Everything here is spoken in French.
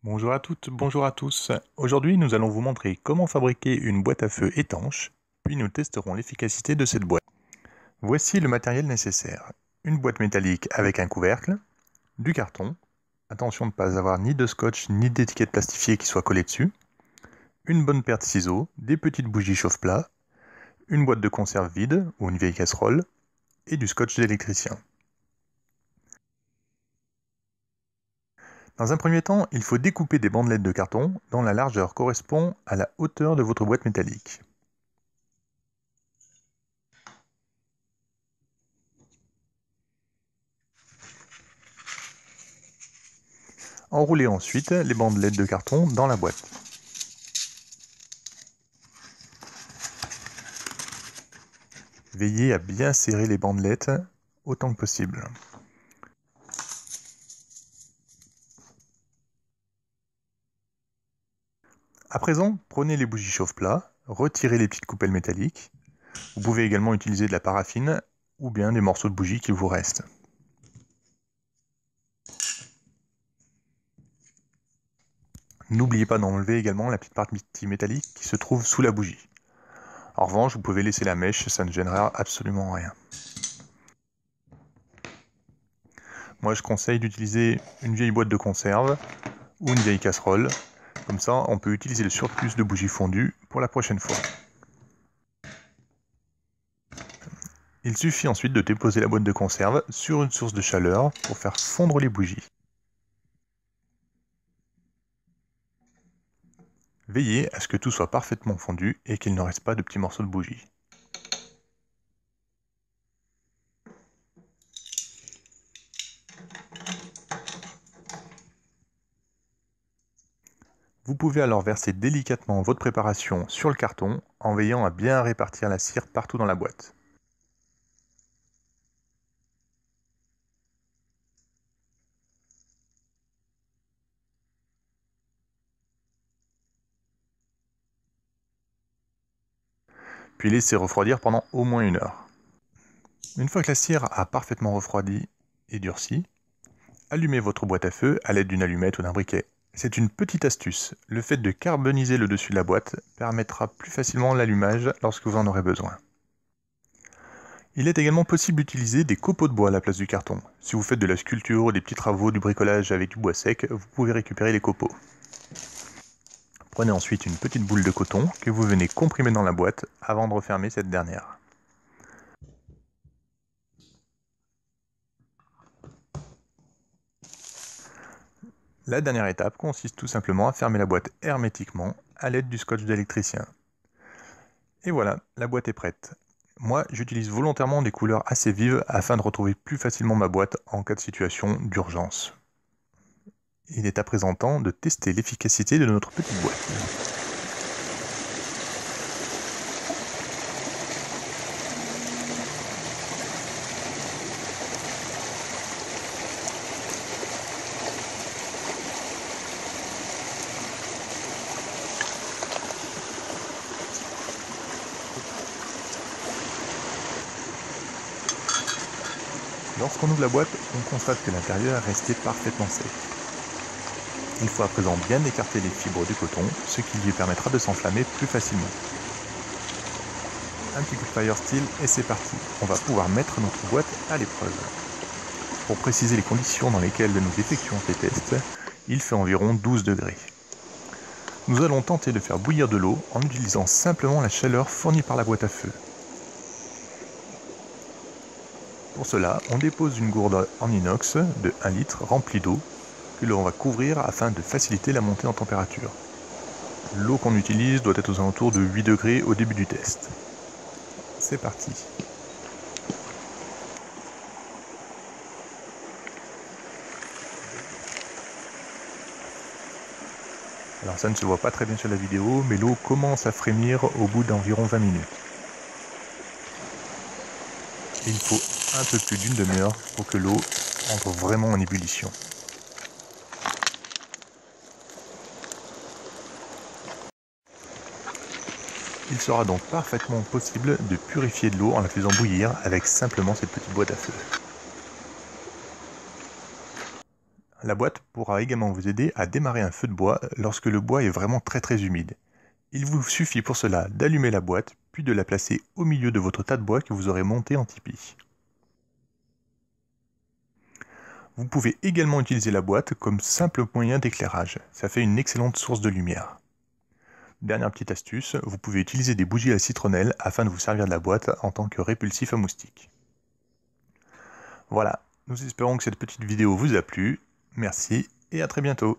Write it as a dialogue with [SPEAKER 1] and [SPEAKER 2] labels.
[SPEAKER 1] Bonjour à toutes, bonjour à tous. Aujourd'hui, nous allons vous montrer comment fabriquer une boîte à feu étanche, puis nous testerons l'efficacité de cette boîte. Voici le matériel nécessaire. Une boîte métallique avec un couvercle, du carton, attention de ne pas avoir ni de scotch ni d'étiquette plastifiée qui soit collée dessus, une bonne paire de ciseaux, des petites bougies chauffe-plat, une boîte de conserve vide ou une vieille casserole, et du scotch d'électricien. Dans un premier temps, il faut découper des bandelettes de carton dont la largeur correspond à la hauteur de votre boîte métallique. Enroulez ensuite les bandelettes de carton dans la boîte. Veillez à bien serrer les bandelettes autant que possible. À présent, prenez les bougies chauffe-plat, retirez les petites coupelles métalliques. Vous pouvez également utiliser de la paraffine ou bien des morceaux de bougie qui vous restent. N'oubliez pas d'enlever également la petite partie métallique qui se trouve sous la bougie. En revanche, vous pouvez laisser la mèche, ça ne gênera absolument rien. Moi, je conseille d'utiliser une vieille boîte de conserve ou une vieille casserole. Comme ça, on peut utiliser le surplus de bougies fondues pour la prochaine fois. Il suffit ensuite de déposer la boîte de conserve sur une source de chaleur pour faire fondre les bougies. Veillez à ce que tout soit parfaitement fondu et qu'il ne reste pas de petits morceaux de bougie. Vous pouvez alors verser délicatement votre préparation sur le carton en veillant à bien répartir la cire partout dans la boîte. Puis laissez refroidir pendant au moins 1 heure. Une fois que la cire a parfaitement refroidi et durci, allumez votre boîte à feu à l'aide d'une allumette ou d'un briquet. C'est une petite astuce, le fait de carboniser le dessus de la boîte permettra plus facilement l'allumage lorsque vous en aurez besoin. Il est également possible d'utiliser des copeaux de bois à la place du carton. Si vous faites de la sculpture ou des petits travaux du bricolage avec du bois sec, vous pouvez récupérer les copeaux. Prenez ensuite une petite boule de coton que vous venez comprimer dans la boîte avant de refermer cette dernière. La dernière étape consiste tout simplement à fermer la boîte hermétiquement à l'aide du scotch d'électricien. Et voilà, la boîte est prête. Moi, j'utilise volontairement des couleurs assez vives afin de retrouver plus facilement ma boîte en cas de situation d'urgence. Il est à présent temps de tester l'efficacité de notre petite boîte. Lorsqu'on ouvre la boîte, on constate que l'intérieur est resté parfaitement sec. Il faut à présent bien écarter les fibres du coton, ce qui lui permettra de s'enflammer plus facilement. Un petit coup de fire steel et c'est parti, on va pouvoir mettre notre boîte à l'épreuve. Pour préciser les conditions dans lesquelles nous effectuons ces tests, il fait environ 12 degrés. Nous allons tenter de faire bouillir de l'eau en utilisant simplement la chaleur fournie par la boîte à feu. Pour cela, on dépose une gourde en inox de 1 litre remplie d'eau que l'on va couvrir afin de faciliter la montée en température. L'eau qu'on utilise doit être aux alentours de 8 degrés au début du test. C'est parti. Alors ça ne se voit pas très bien sur la vidéo, mais l'eau commence à frémir au bout d'environ 20 minutes. Et il faut un peu plus d'une demi-heure pour que l'eau entre vraiment en ébullition. Il sera donc parfaitement possible de purifier de l'eau en la faisant bouillir avec simplement cette petite boîte à feu. La boîte pourra également vous aider à démarrer un feu de bois lorsque le bois est vraiment très humide. Il vous suffit pour cela d'allumer la boîte, puis de la placer au milieu de votre tas de bois que vous aurez monté en tipi. Vous pouvez également utiliser la boîte comme simple moyen d'éclairage, ça fait une excellente source de lumière. Dernière petite astuce, vous pouvez utiliser des bougies à la citronnelle afin de vous servir de la boîte en tant que répulsif à moustiques. Voilà, nous espérons que cette petite vidéo vous a plu. Merci et à très bientôt.